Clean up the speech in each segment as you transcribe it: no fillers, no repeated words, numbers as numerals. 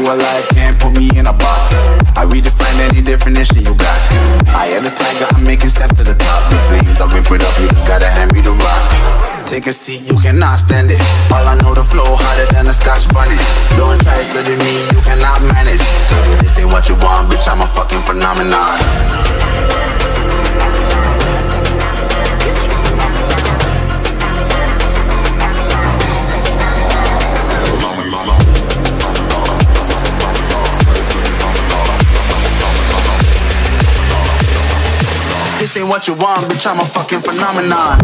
alive, can't put me in a box. I redefine any definition you got. I am the tiger, I'm making steps to the top. The flames, I whip it up, you just gotta hand me the rock. Take a seat, you cannot stand it. All I know, the flow harder than a Scotch bonnet. Don't try study me, you cannot manage. This ain't what you want, bitch, I'm a fucking phenomenon. This ain't what you want, bitch, I'm a fucking phenomenon.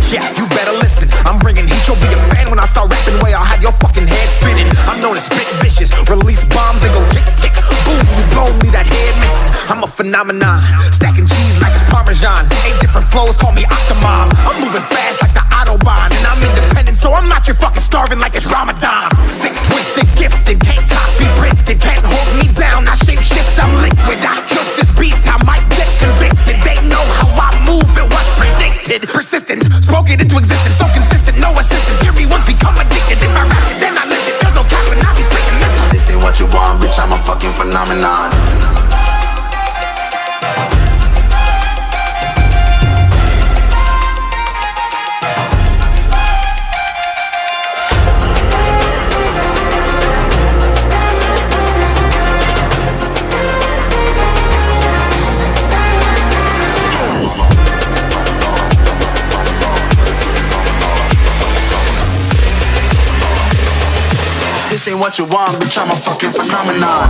Yeah, you better listen. I'm bringing heat, you'll be a fan when I start rapping. Way I'll have your fucking head spinning. I'm known as spit vicious, release bombs and go tick tick. Boom, you blow me that head missing. I'm a phenomenon, stacking cheese like it's Parmesan. 8 different flows, call me Octomom. I'm moving fast like the Autobahn, and I'm independent, so I'm not your fucking starving like it's Ramadan. Sick, twisted, gifted, can't copy, printed, can't hold me down. I shape shift, I'm liquid. I killed this beat, I might get convicted. They know how I move, it was predicted. Persistent, spoke it into existence, so consistent, no assistance. Hear me once, become addicted. If I rap it, then I live it. There's no capping, I'll be speaking this. This ain't what you want, bitch, I'm a fucking phenomenon. This ain't what you want, bitch, I'm a fucking phenomenon.